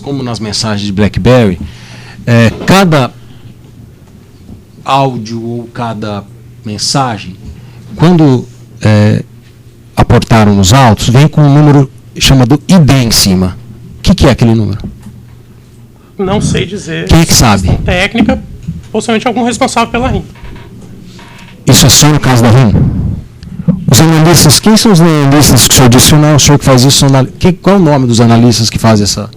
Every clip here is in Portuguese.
como nas mensagens de BlackBerry, cada áudio ou cada mensagem, quando aportaram nos autos, vem com um número chamado ID em cima. O que é aquele número? Não sei dizer. Quem é que sabe? Técnica, possivelmente algum responsável pela RIM. Isso é só no caso da RIM? Os analistas, quem são os analistas que o senhor disse? Não é o senhor que faz isso? Qual é o nome dos analistas que fazem essa?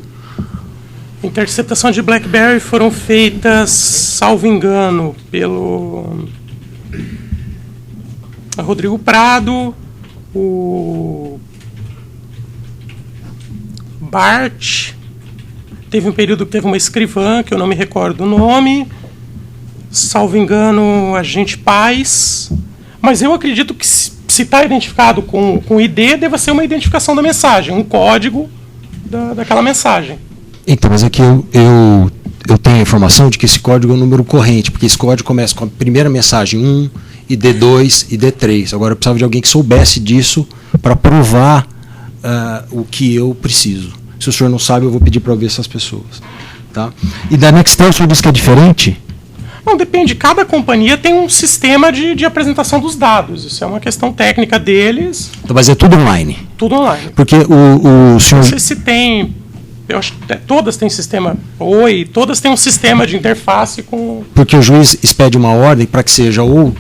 Interceptação de BlackBerry foram feitas, salvo engano, pelo Rodrigo Prado, o Bart, teve um período que teve uma escrivã, que eu não me recordo o nome, salvo engano, agente Paz, mas eu acredito que se está identificado com ID, deva ser uma identificação da mensagem, um código daquela mensagem. Então, mas aqui eu tenho a informação de que esse código é um número corrente, porque esse código começa com a primeira mensagem 1, ID2 e D3. Agora eu precisava de alguém que soubesse disso para provar o que eu preciso. Se o senhor não sabe, eu vou pedir para ouvir essas pessoas. Tá? E da Nextel, o senhor disse que é diferente? Não, depende. Cada companhia tem um sistema de apresentação dos dados. Isso é uma questão técnica deles. Então, mas é tudo online? Tudo online. Porque o senhor... Não sei se tem... Eu acho que todas têm sistema Oi, todas têm um sistema de interface com... Porque o juiz expede uma ordem para que seja ou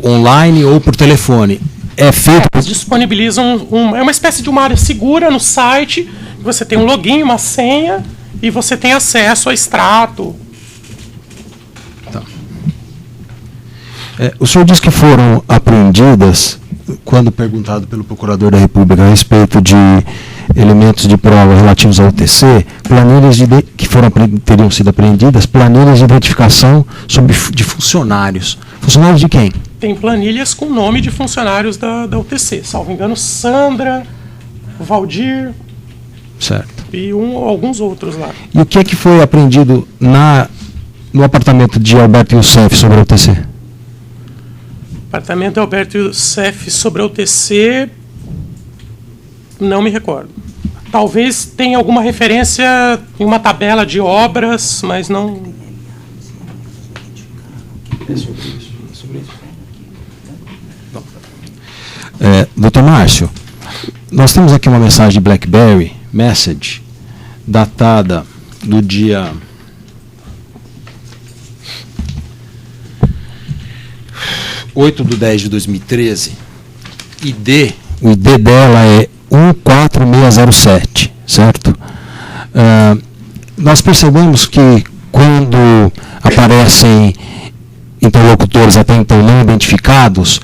online ou por telefone. É feito... Eles disponibilizam é uma espécie de uma área segura no site, você tem um login, uma senha, e você tem acesso a extrato. Tá. O senhor disse que foram apreendidas, quando perguntado pelo Procurador da República a respeito de elementos de prova relativos ao UTC, planilhas que teriam sido apreendidas, planilhas de identificação de funcionários. Funcionários de quem? Tem planilhas com nome de funcionários da UTC. Salvo engano, Sandra, Valdir... Certo. E alguns outros lá. E o que é que foi apreendido no apartamento de Alberto Youssef sobre a UTC? Apartamento de Alberto Youssef sobre a UTC... Não me recordo. Talvez tenha alguma referência em uma tabela de obras, mas não... É sobre isso. É sobre isso. Doutor Márcio, nós temos aqui uma mensagem de BlackBerry, message, datada do dia 8/10/2013, o ID dela é 14607, certo? Nós percebemos que quando aparecem interlocutores até então não identificados,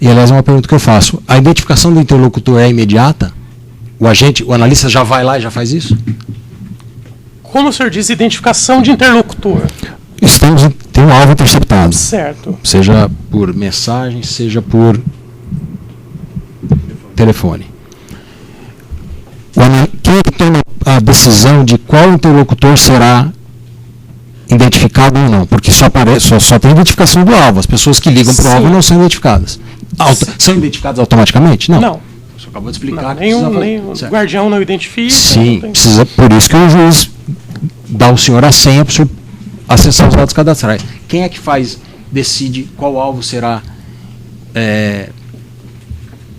e aliás é uma pergunta que eu faço, a identificação do interlocutor é imediata? O analista já vai lá e já faz isso? Como o senhor diz, identificação de interlocutor? Tem um alvo interceptado. Certo. Seja por mensagem, seja por telefone. Quem é que toma a decisão de qual interlocutor será identificado ou não? Porque só tem identificação do alvo. As pessoas que ligam para o alvo não são identificadas. São identificadas automaticamente? Não. Não. Você acabou de explicar. Nem o guardião não identifica. Sim, precisa, por isso que o juiz dá ao senhor a senha para o senhor acessar os dados cadastrais. Quem é que decide qual alvo será...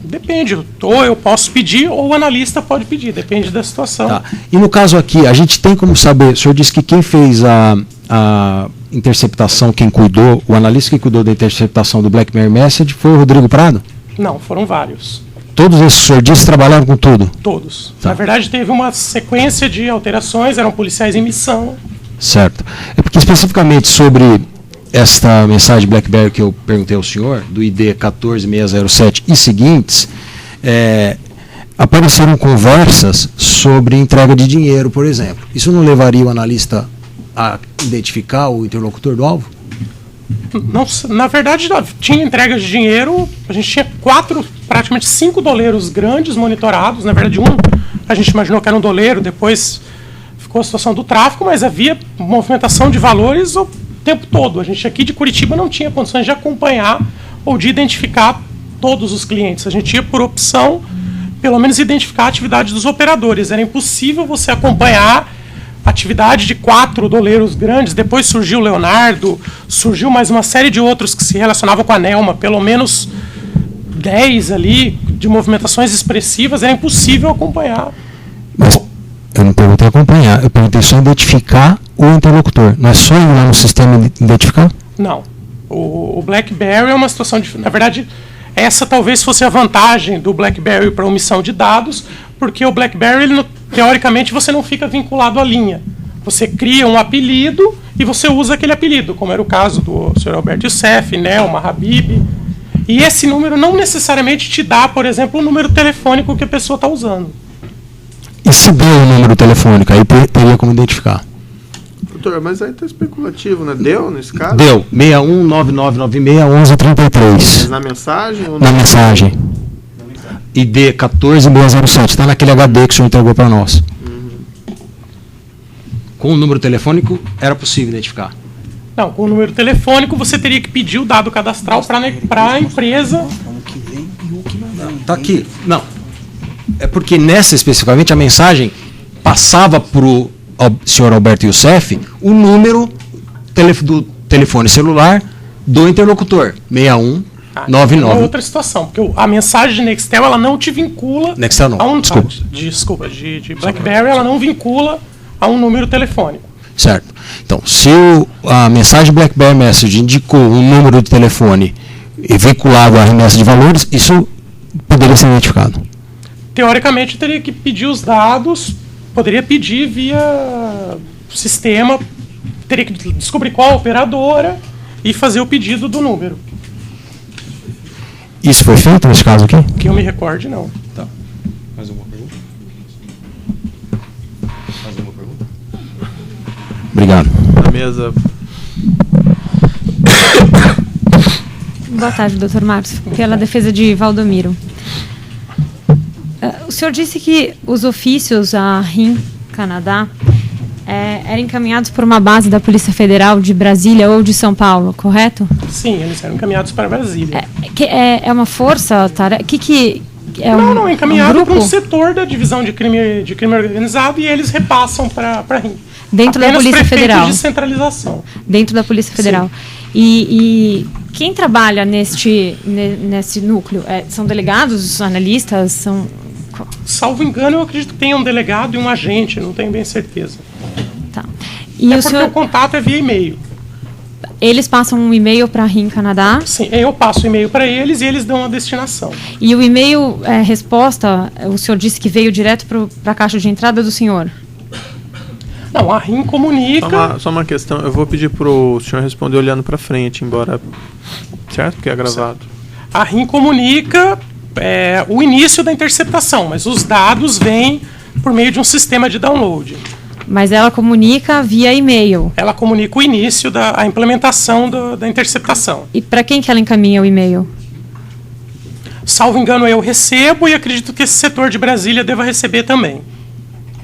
Depende, ou eu posso pedir, ou o analista pode pedir, depende da situação. Tá. E no caso aqui, a gente tem como saber, o senhor disse que quem fez a interceptação, quem cuidou, o analista que cuidou da interceptação do BlackBerry Message foi o Rodrigo Prado? Não, foram vários. Todos esses, o senhor disse, trabalharam com tudo? Todos. Tá. Na verdade, teve uma sequência de alterações, eram policiais em missão. Certo. É porque especificamente sobre esta mensagem BlackBerry que eu perguntei ao senhor, do ID 14607 e seguintes, apareceram conversas sobre entrega de dinheiro, por exemplo. Isso não levaria o analista a identificar o interlocutor do alvo? Não, na verdade, tinha entregas de dinheiro, a gente tinha praticamente 5 doleiros grandes monitorados. Na verdade, a gente imaginou que era um doleiro, depois ficou a situação do tráfico, mas havia movimentação de valores o tempo todo. A gente aqui de Curitiba não tinha condições de acompanhar ou de identificar todos os clientes. A gente ia por opção, pelo menos identificar a atividade dos operadores. Era impossível você acompanhar atividade de 4 doleiros grandes, depois surgiu o Leonardo, surgiu mais uma série de outros que se relacionavam com a Nelma, pelo menos 10 ali, de movimentações expressivas, era impossível acompanhar. Mas eu não perguntei acompanhar, eu perguntei só identificar o interlocutor. Não é só ir lá no sistema identificar? Não. O BlackBerry é uma situação de... Na verdade, essa talvez fosse a vantagem do BlackBerry para omissão de dados, porque o BlackBerry, teoricamente, você não fica vinculado à linha. Você cria um apelido e você usa aquele apelido, como era o caso do Sr. Alberto Youssef, Nelma, Habib. E esse número não necessariamente te dá, por exemplo, o número telefônico que a pessoa está usando. E se deu o número telefônico, aí teria como identificar? Doutor, mas aí está especulativo, né? Deu nesse caso? Deu. 6199961133. Mas na mensagem? Ou na mensagem. ID 14607. Está naquele HD que o senhor entregou para nós. Com o número telefônico, era possível identificar? Não, com o número telefônico você teria que pedir o dado cadastral para a empresa. Está aqui. Não. É porque nessa especificamente a mensagem passava para o senhor Alberto Youssef o número do telefone celular do interlocutor. 6199. É outra situação, porque a mensagem de Nextel ela não te vincula Nextel não, a um desculpa. de BlackBerry ela não vincula a um número telefônico. Certo. Então, se a mensagem BlackBerry Message indicou um número de telefone vinculado à remessa de valores, isso poderia ser identificado. Teoricamente, teria que pedir os dados, poderia pedir via sistema, teria que descobrir qual a operadora e fazer o pedido do número. Isso foi feito nesse caso aqui? Que eu me recorde, não. Tá. Mais alguma pergunta? Mais alguma pergunta? Obrigado. Na mesa. Boa tarde, doutor Márcio. Pela defesa de Valdomiro. O senhor disse que os ofícios à RIM Canadá eram encaminhados por uma base da Polícia Federal de Brasília ou de São Paulo, correto? Sim, eles eram encaminhados para Brasília. É uma força? Não, encaminhado para um setor da divisão de crime organizado e eles repassam para a RIM. Dentro da Polícia Federal. De centralização. Dentro da Polícia Federal. E quem trabalha nesse núcleo? São delegados, analistas? Salvo engano, eu acredito que tem um delegado e um agente, não tenho bem certeza. Tá. Porque o contato é via e-mail. Eles passam um e-mail para a RIM Canadá? Sim, eu passo o e-mail para eles e eles dão a destinação. E o e-mail, resposta, o senhor disse que veio direto para a caixa de entrada do senhor? Não, a RIM comunica... Só uma questão, eu vou pedir para o senhor responder olhando para frente, embora... Certo? Porque é gravado. A RIM comunica o início da interceptação, mas os dados vêm por meio de um sistema de download. Mas ela comunica via e-mail? Ela comunica o início a implementação da interceptação. E para quem que ela encaminha o e-mail? Salvo engano, eu recebo e acredito que esse setor de Brasília deva receber também.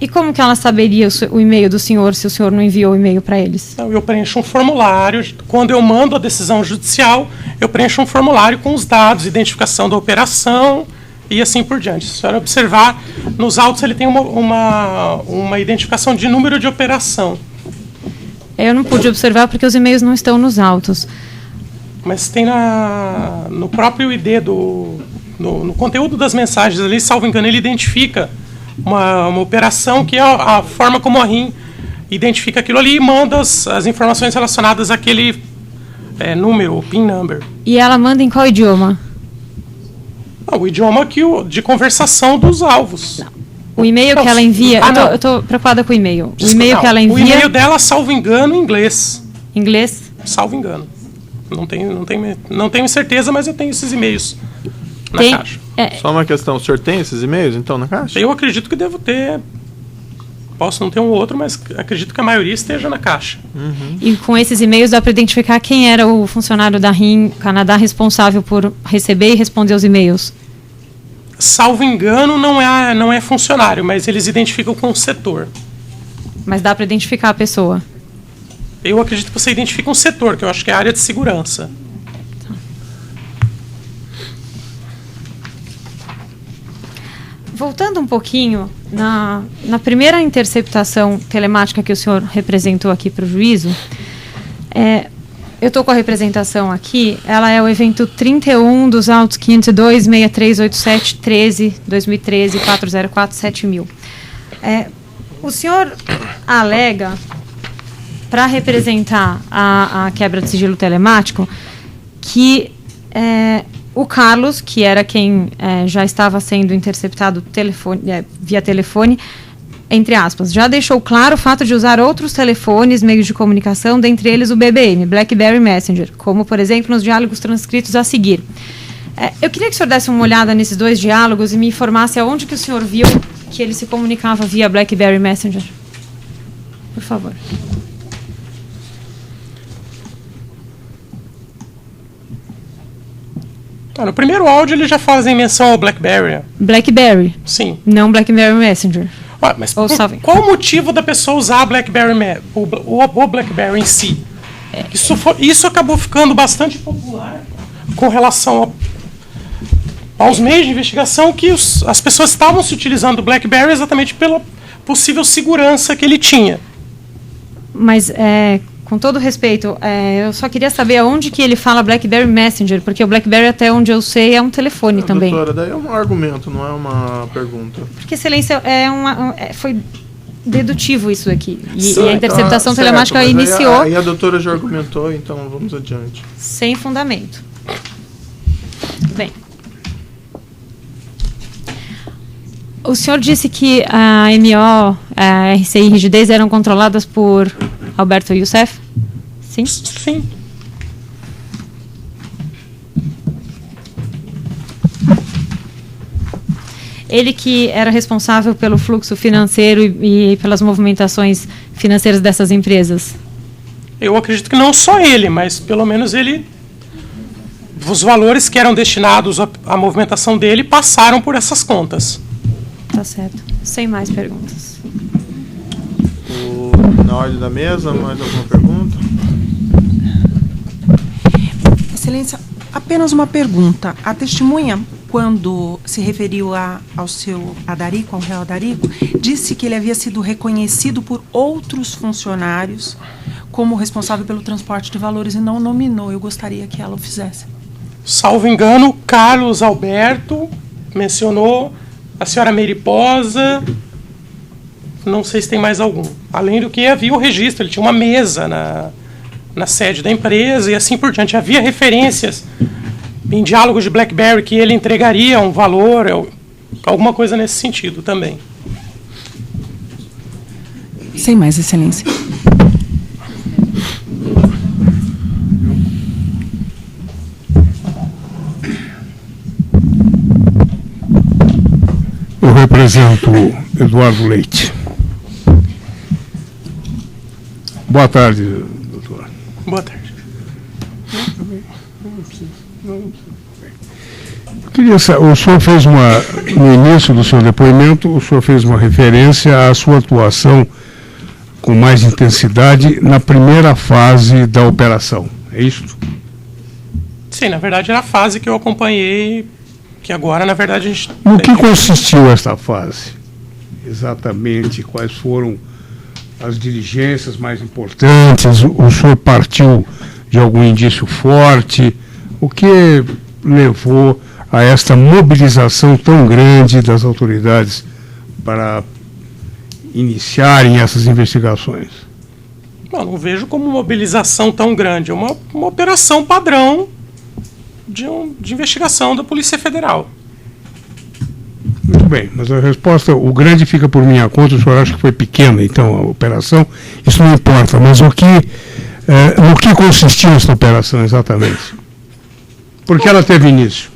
E como que ela saberia o e-mail do senhor se o senhor não enviou o e-mail para eles? Então, eu preencho um formulário. Quando eu mando a decisão judicial, eu preencho um formulário com os dados, identificação da operação e assim por diante. Se a senhora observar, nos autos ele tem uma identificação de número de operação. Eu não pude observar porque os e-mails não estão nos autos. Mas tem no próprio ID, no conteúdo das mensagens ali, salvo engano, ele identifica uma operação que é a forma como a RIM identifica aquilo ali e manda as informações relacionadas àquele número, o PIN number. E ela manda em qual idioma? O idioma de conversação dos alvos. Não. O e-mail que ela envia... eu estou preocupada com o e-mail. O e-mail que ela envia... O e-mail dela, salvo engano, em inglês. Inglês? Salvo engano. Não tenho certeza, mas eu tenho esses e-mails na caixa. Só uma questão, o senhor tem esses e-mails, então, na caixa? Eu acredito que devo ter. Posso não ter um outro, mas acredito que a maioria esteja na caixa. Uhum. E com esses e-mails dá para identificar quem era o funcionário da RIM Canadá responsável por receber e responder os e-mails? Salvo engano, não é funcionário, mas eles identificam com o setor. Mas dá para identificar a pessoa? Eu acredito que você identifica um setor, que eu acho que é a área de segurança. voltando um pouquinho, na primeira interceptação telemática que o senhor representou aqui para o juízo, eu estou com a representação aqui, ela é o evento 31 dos autos 502, 6387, 13, 2013, 404, 7000. O senhor alega, para representar a quebra de sigilo telemático, que o Carlos, que era quem já estava sendo interceptado via telefone, entre aspas, já deixou claro o fato de usar outros telefones, meios de comunicação, dentre eles o BBM, BlackBerry Messenger, como, por exemplo, nos diálogos transcritos a seguir. Eu queria que o senhor desse uma olhada nesses 2 diálogos e me informasse aonde que o senhor viu que ele se comunicava via BlackBerry Messenger. Por favor. No primeiro áudio eles já fazem menção ao BlackBerry. BlackBerry? Sim. Não BlackBerry Messenger. Mas qual o motivo da pessoa usar o BlackBerry em si? Isso acabou ficando bastante popular com relação aos meios de investigação, que as pessoas estavam se utilizando do BlackBerry exatamente pela possível segurança que ele tinha. Mas, com todo respeito, eu só queria saber aonde que ele fala BlackBerry Messenger, porque o BlackBerry, até onde eu sei, é um telefone também. Doutora, daí é um argumento, não é uma pergunta. Porque, excelência, foi dedutivo isso aqui. E a interceptação telemática iniciou... Aí a doutora já argumentou, então vamos adiante. Sem fundamento. Bem. O senhor disse que a MO, a RCI e Rigidez eram controladas por Alberto Youssef? Sim? Sim. Ele que era responsável pelo fluxo financeiro e pelas movimentações financeiras dessas empresas? Eu acredito que não só ele, mas pelo menos ele... Os valores que eram destinados à movimentação dele passaram por essas contas. Tá certo. Sem mais perguntas. Na ordem da mesa, mais alguma pergunta? Excelência, apenas uma pergunta. A testemunha, quando se referiu ao seu Adarico, ao réu Adarico, disse que ele havia sido reconhecido por outros funcionários como responsável pelo transporte de valores e não nominou. Eu gostaria que ela o fizesse. Salvo engano, Carlos Alberto mencionou a senhora Meriposa, não sei se tem mais algum. Além do que havia o registro, ele tinha uma mesa na sede da empresa e assim por diante. Havia referências em diálogos de BlackBerry que ele entregaria um valor, alguma coisa nesse sentido também. Sem mais, excelência. Eu represento Eduardo Leite. Boa tarde, doutor. Boa tarde. Queria saber, o senhor fez no início do seu depoimento, o senhor fez uma referência à sua atuação com mais intensidade na primeira fase da operação, é isso? Sim, na verdade era a fase que eu acompanhei, que agora, na verdade, a gente... No que consistiu esta fase? Exatamente, quais foram as diligências mais importantes? O senhor partiu de algum indício forte? O que levou a esta mobilização tão grande das autoridades para iniciarem essas investigações? Não vejo como mobilização tão grande. É uma operação padrão de investigação da Polícia Federal. Muito bem, mas a resposta, o grande fica por minha conta, o senhor acha que foi pequena, então, a operação, isso não importa, mas no que consistiu essa operação exatamente? Porque ela teve início?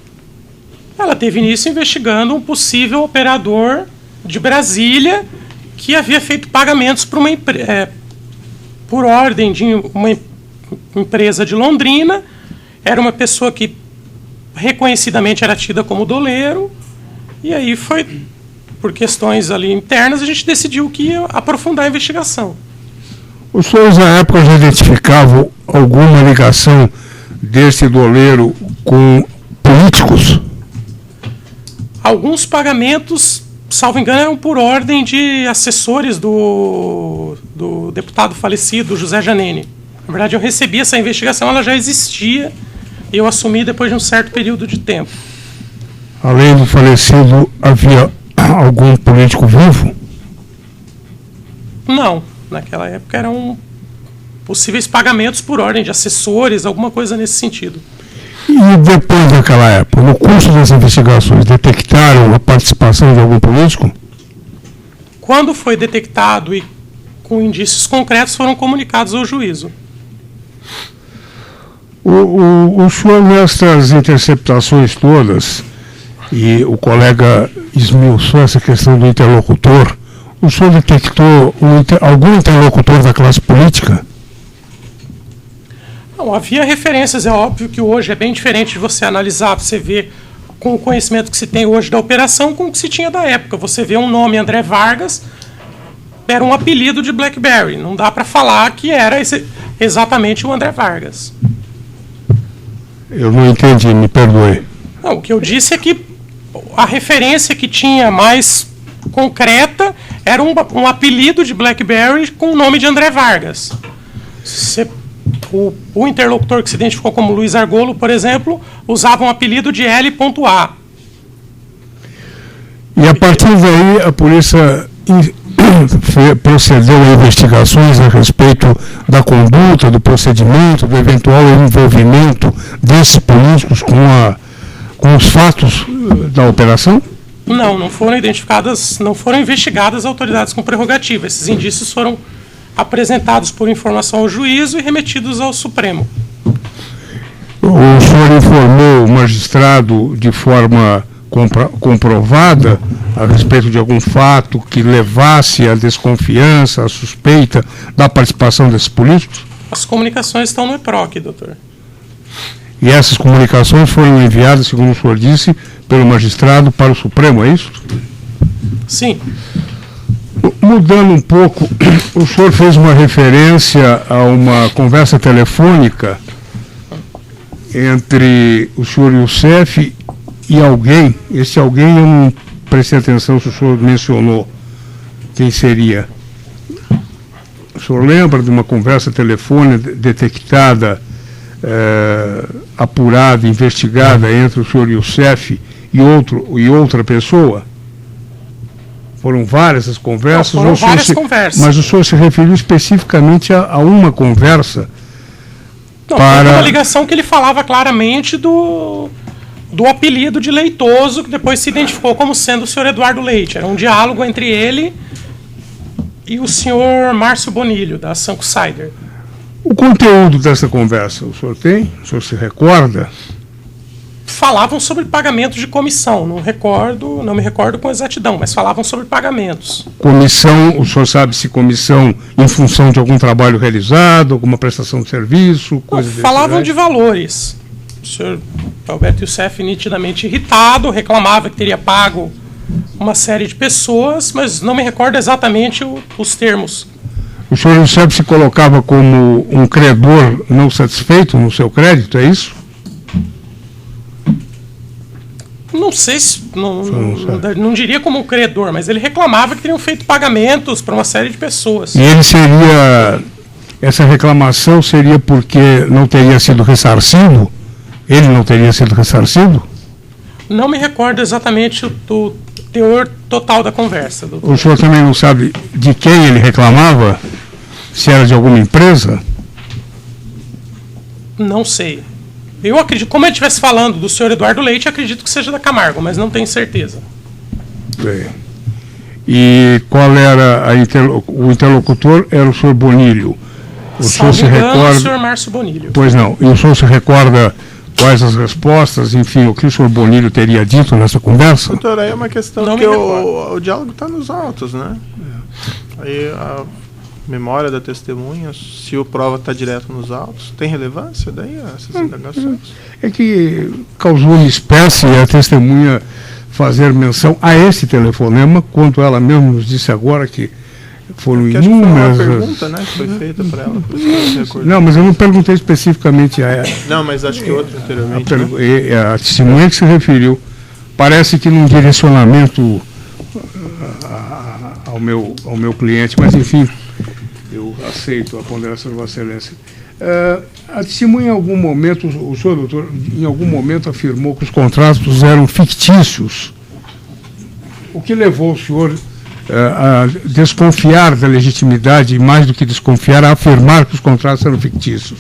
Ela teve início investigando um possível operador de Brasília que havia feito pagamentos para por ordem de uma empresa de Londrina. Era uma pessoa que reconhecidamente era tida como doleiro, e aí foi, por questões ali internas, a gente decidiu que ia aprofundar a investigação. Os senhores, na época, já identificavam alguma ligação desse doleiro com políticos? Alguns pagamentos salvo engano, eram por ordem de assessores do deputado falecido, José Janene. Na verdade, eu recebi essa investigação, ela já existia, e eu assumi depois de um certo período de tempo. Além do falecido, havia algum político vivo? Não, naquela época eram possíveis pagamentos por ordem de assessores, alguma coisa nesse sentido. E depois daquela época, no curso das investigações, detectaram a participação de algum político? Quando foi detectado e com indícios concretos, foram comunicados ao juízo. O senhor, nestas interceptações todas, e o colega esmiuçou essa questão do interlocutor, o senhor detectou algum interlocutor da classe política? Não, havia referências, é óbvio que hoje é bem diferente de você analisar, você vê com o conhecimento que se tem hoje da operação com o que se tinha da época. Você vê um nome, André Vargas, era um apelido de BlackBerry, não dá para falar que era exatamente o André Vargas. Eu não entendi, me perdoe. Não, o que eu disse é que a referência que tinha mais concreta era um apelido de BlackBerry com o nome de André Vargas. O interlocutor que se identificou como Luiz Argolo, por exemplo, usava um apelido de L.A. E a partir daí a polícia procedeu a investigações a respeito da conduta, do procedimento, do eventual envolvimento desses políticos com os fatos da operação? Não foram identificadas, não foram investigadas autoridades com prerrogativa. Esses indícios foram apresentados por informação ao juízo e remetidos ao Supremo. O senhor informou o magistrado de forma comprovada a respeito de algum fato que levasse à desconfiança, à suspeita da participação desses políticos? As comunicações estão no EPROC, doutor. E essas comunicações foram enviadas, segundo o senhor disse, pelo magistrado para o Supremo, é isso? Sim. Mudando um pouco, o senhor fez uma referência a uma conversa telefônica entre o senhor Youssef e alguém. Esse alguém eu não prestei atenção se o senhor mencionou quem seria. O senhor lembra de uma conversa telefônica detectada, apurada, investigada entre o senhor Youssef e outra pessoa? Foram várias as conversas? Não, foram várias conversas. Mas o senhor se referiu especificamente a uma conversa? Não, foi uma ligação que ele falava claramente do apelido de Leitoso, que depois se identificou como sendo o senhor Eduardo Leite. Era um diálogo entre ele e o senhor Márcio Bonilho, da Sanco Cider. O conteúdo dessa conversa, o senhor tem? O senhor se recorda? Falavam sobre pagamentos de comissão, não me recordo com exatidão, mas falavam sobre pagamentos. Comissão, o senhor sabe se comissão em função de algum trabalho realizado, alguma prestação de serviço, coisa desse falavam de valores. O senhor Alberto Youssef, nitidamente irritado, reclamava que teria pago uma série de pessoas, mas não me recordo exatamente os termos. O senhor Youssef se colocava como um credor não satisfeito no seu crédito, é isso? Não sei se. Não diria como um credor, mas ele reclamava que teriam feito pagamentos para uma série de pessoas. E ele seria. Essa reclamação seria porque não teria sido ressarcido? Ele não teria sido ressarcido? Não me recordo exatamente do teor total da conversa. Doutor. O senhor também não sabe de quem ele reclamava? Se era de alguma empresa? Não sei. Eu acredito, como ele estivesse falando do senhor Eduardo Leite, acredito que seja da Camargo, mas não tenho certeza. Bem. E qual era o interlocutor? Era o senhor Bonilho. O senhor se recorda? O senhor Márcio Bonilho. Pois não. E o senhor se recorda quais as respostas, enfim, o que o senhor Bonilho teria dito nessa conversa? Doutor, aí é uma questão não que o diálogo está nos autos, né? Aí a memória da testemunha, se o prova está direto nos autos, tem relevância daí essas indagações? É que causou uma espécie a testemunha fazer menção a esse telefonema, quanto ela mesma nos disse agora que foram inúmeras. Foi uma pergunta, né, que foi feita para ela. Não, mas eu não perguntei especificamente a ela. Não, mas acho que outro anteriormente. A testemunha que se referiu, parece que num direcionamento ao meu cliente, mas enfim, eu aceito a ponderação de Vossa Excelência. A testemunha, em algum momento, o senhor, doutor, em algum momento afirmou que os contratos eram fictícios. O que levou o senhor a desconfiar da legitimidade, e mais do que desconfiar, a afirmar que os contratos eram fictícios?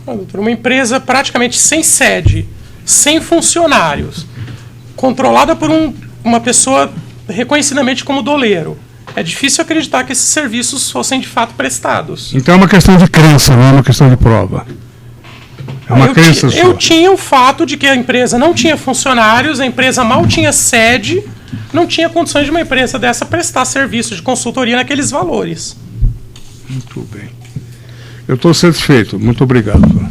Doutor, uma empresa praticamente sem sede, sem funcionários, controlada por uma pessoa reconhecidamente como doleiro. É difícil acreditar que esses serviços fossem de fato prestados. Então é uma questão de crença, não é uma questão de prova. É uma crença sua. Eu tinha o fato de que a empresa não tinha funcionários, a empresa mal tinha sede, não tinha condições de uma empresa dessa prestar serviço de consultoria naqueles valores. Muito bem. Eu estou satisfeito. Muito obrigado.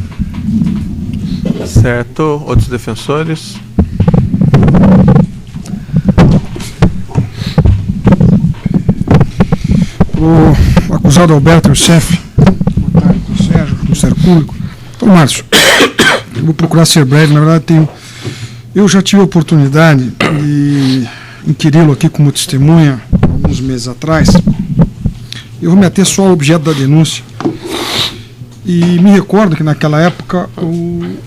Certo. Outros defensores? O acusado Alberto Youssef, boa tarde, doutor Sérgio, Ministério Público. Então, Márcio, eu vou procurar ser breve. Na verdade, eu já tive a oportunidade de inquiri-lo aqui como testemunha alguns meses atrás. Eu vou me ater só ao objeto da denúncia. E me recordo que naquela época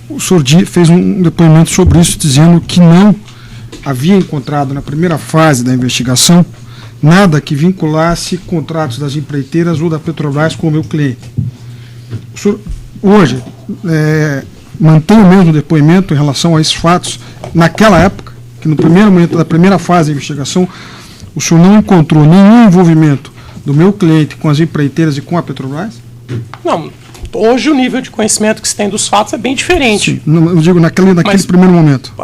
o senhor fez um depoimento sobre isso, dizendo que não havia encontrado na primeira fase da investigação nada que vinculasse contratos das empreiteiras ou da Petrobras com o meu cliente. O senhor hoje mantém o mesmo depoimento em relação a esses fatos naquela época, que no primeiro momento da primeira fase da investigação o senhor não encontrou nenhum envolvimento do meu cliente com as empreiteiras e com a Petrobras? Não. Hoje o nível de conhecimento que se tem dos fatos é bem diferente. Sim, eu digo naquele primeiro momento.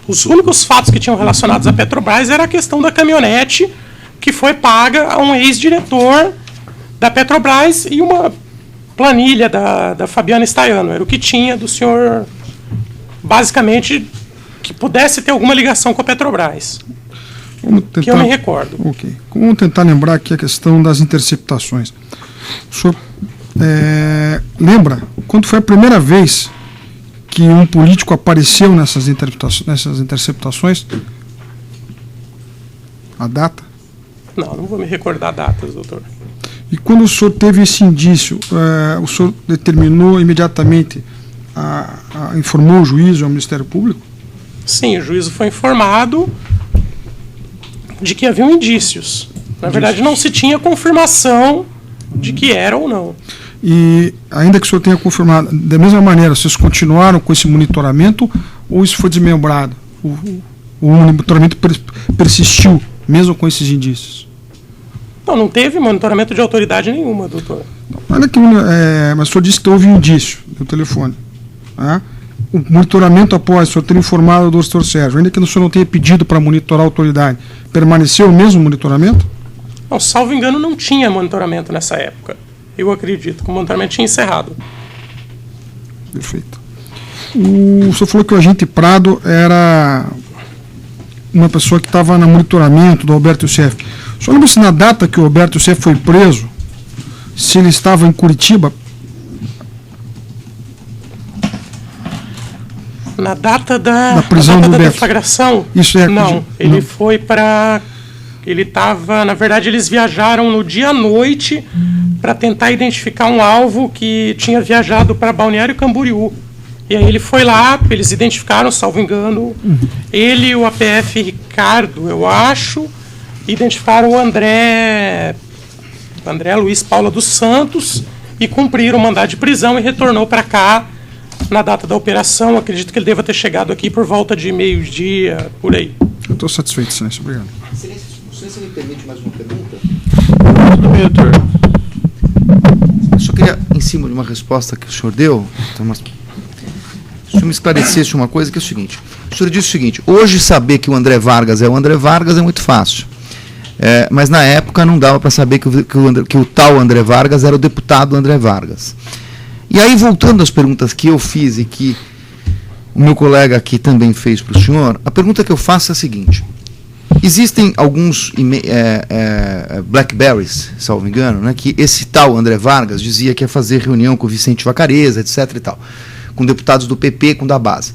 Os únicos fatos que tinham relacionados à Petrobras era a questão da caminhonete que foi paga a um ex-diretor da Petrobras e uma planilha da Fabiana Staiano. Era o que tinha do senhor, basicamente, que pudesse ter alguma ligação com a Petrobras. Que eu me recordo. Ok. Vamos tentar lembrar aqui a questão das interceptações. O senhor lembra quando foi a primeira vez que um político apareceu nessas interceptações? A data? Não vou me recordar datas, doutor. E quando o senhor teve esse indício, o senhor determinou imediatamente, informou o juízo ao Ministério Público? Sim, o juízo foi informado de que haviam indícios. Na verdade, não se tinha confirmação de que era ou não. E ainda que o senhor tenha confirmado, da mesma maneira, vocês continuaram com esse monitoramento ou isso foi desmembrado? O monitoramento persistiu, mesmo com esses indícios? Não teve monitoramento de autoridade nenhuma, doutor. Olha que, mas o senhor disse que houve indício no telefone. Né? O monitoramento após o senhor ter informado o doutor Sérgio, ainda que o senhor não tenha pedido para monitorar a autoridade, permaneceu o mesmo monitoramento? Não, salvo engano, não tinha monitoramento nessa época. Eu acredito que o monitoramento tinha encerrado. Perfeito. O senhor falou que o agente Prado era uma pessoa que estava no monitoramento do Alberto Youssef. O senhor lembra se na data que o Alberto Youssef foi preso, se ele estava em Curitiba? Na data da prisão do Beto. Deflagração? Isso é. Não, ele foi para... Ele estava... Na verdade, eles viajaram no dia à noite para tentar identificar um alvo que tinha viajado para Balneário Camboriú. E aí ele foi lá, eles identificaram, salvo engano, ele e o APF Ricardo, eu acho, identificaram o André Luiz Paula dos Santos e cumpriram o mandado de prisão e retornou para cá na data da operação. Acredito que ele deva ter chegado aqui por volta de meio-dia, por aí. Eu estou satisfeito, Excelência. Obrigado. Excelência, me permite mais uma pergunta? Tudo bem, doutor. Eu só queria, em cima de uma resposta que o senhor deu, então, se o senhor me esclarecesse uma coisa, que é o seguinte. O senhor disse o seguinte: hoje saber que o André Vargas é o André Vargas é muito fácil. Mas na época não dava para saber que o tal André Vargas era o deputado André Vargas. E aí, voltando às perguntas que eu fiz e que o meu colega aqui também fez para o senhor, a pergunta que eu faço é a seguinte: existem alguns Blackberries, salvo engano, né, que esse tal André Vargas dizia que ia fazer reunião com o Vicente Vacareza, etc. e tal, com deputados do PP, com da base.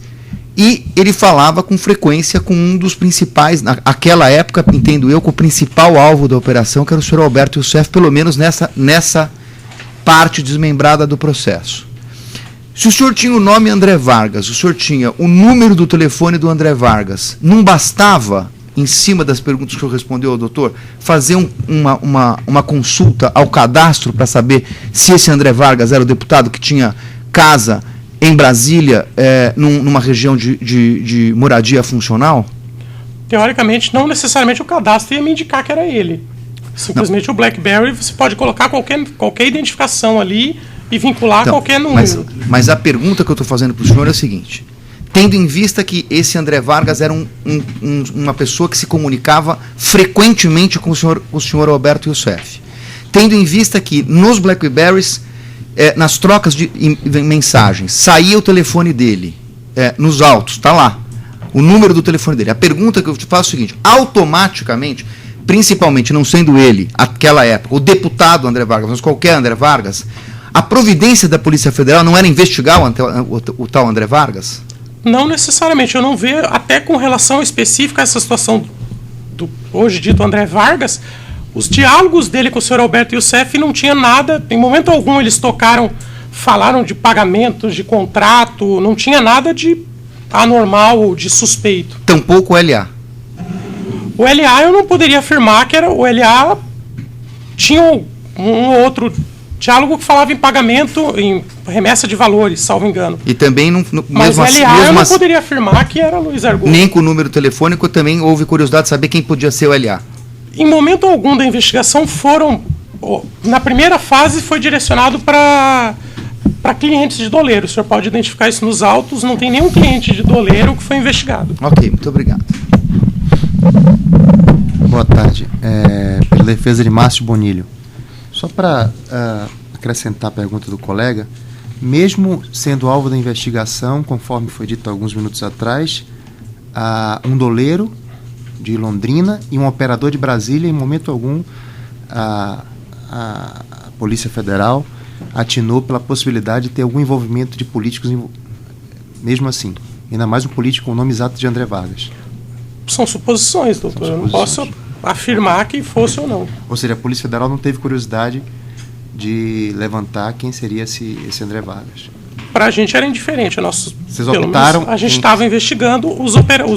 E ele falava com frequência com um dos principais, naquela época, entendo eu, com o principal alvo da operação, que era o senhor Alberto Youssef, pelo menos nessa parte desmembrada do processo. Se o senhor tinha o nome André Vargas, o senhor tinha o número do telefone do André Vargas, não bastava, em cima das perguntas que o senhor respondeu ao doutor, fazer uma consulta ao cadastro para saber se esse André Vargas era o deputado que tinha casa em Brasília, numa região de moradia funcional? Teoricamente, não necessariamente o cadastro ia me indicar que era ele. Simplesmente não. O BlackBerry, você pode colocar qualquer identificação ali e vincular então, qualquer número. Mas a pergunta que eu estou fazendo para o senhor é a seguinte: tendo em vista que esse André Vargas era uma pessoa que se comunicava frequentemente com o senhor Alberto Youssef, tendo em vista que nos BlackBerrys, nas trocas de mensagens, saía o telefone dele, nos autos, está lá, o número do telefone dele. A pergunta que eu te faço é o seguinte: automaticamente, principalmente não sendo ele, aquela época, o deputado André Vargas, mas qualquer André Vargas, a providência da Polícia Federal não era investigar o tal André Vargas? Não necessariamente. Eu não vejo, até com relação específica a essa situação do hoje dito André Vargas, os diálogos dele com o senhor Alberto Youssef não tinha nada, em momento algum eles falaram de pagamentos, de contrato, não tinha nada de anormal ou de suspeito. Tampouco o LA? O LA eu não poderia afirmar que era o LA, tinha um outro diálogo que falava em pagamento, em remessa de valores, salvo engano. E também, mas o LA eu não poderia afirmar que era Luiz Argolo. Nem com o número telefônico, também houve curiosidade de saber quem podia ser o LA? Em momento algum da investigação na primeira fase foi direcionado para clientes de doleiro. O senhor pode identificar isso nos autos, não tem nenhum cliente de doleiro que foi investigado. Ok, muito obrigado. Boa tarde. Pela defesa de Márcio Bonilho. Só para acrescentar a pergunta do colega, mesmo sendo alvo da investigação, conforme foi dito alguns minutos atrás, um doleiro de Londrina e um operador de Brasília, em momento algum, a Polícia Federal atinou pela possibilidade de ter algum envolvimento de políticos, mesmo assim. Ainda mais um político com o nome exato de André Vargas. São suposições, doutor. Eu não posso afirmar que fosse ou não. Ou seja, a Polícia Federal não teve curiosidade de levantar quem seria esse André Vargas. Para a gente era indiferente. Vocês optaram... A gente estava investigando os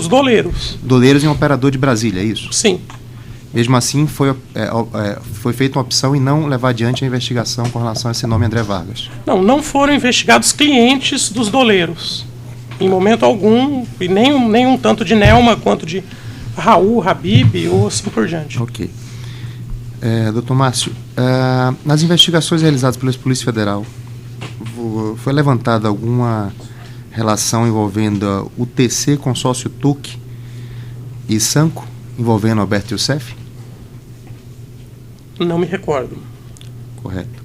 doleiros. Doleiros e um operador de Brasília, é isso? Sim. Mesmo assim, foi feita uma opção em não levar adiante a investigação com relação a esse nome André Vargas. Não foram investigados clientes dos doleiros. Em momento algum, e nem um tanto de Nelma quanto de Raul, Habib ou assim por diante. Ok. Doutor Márcio, nas investigações realizadas pela Polícia Federal, foi levantada alguma relação envolvendo o TC Consórcio TUC e Sanco, envolvendo Alberto Youssef? Não me recordo. Correto.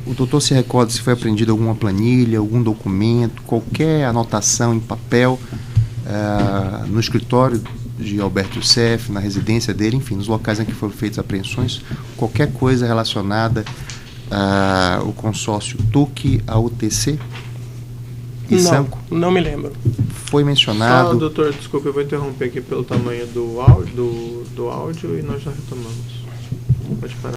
O doutor se recorda se foi apreendido alguma planilha, algum documento, qualquer anotação em papel no escritório de Alberto Youssef, na residência dele, enfim, nos locais em que foram feitas apreensões, qualquer coisa relacionada ao consórcio TUC, ao UTC e Sanco? Não me lembro. Foi mencionado... Doutor, desculpa, eu vou interromper aqui pelo tamanho do áudio e nós já retomamos. Pode parar.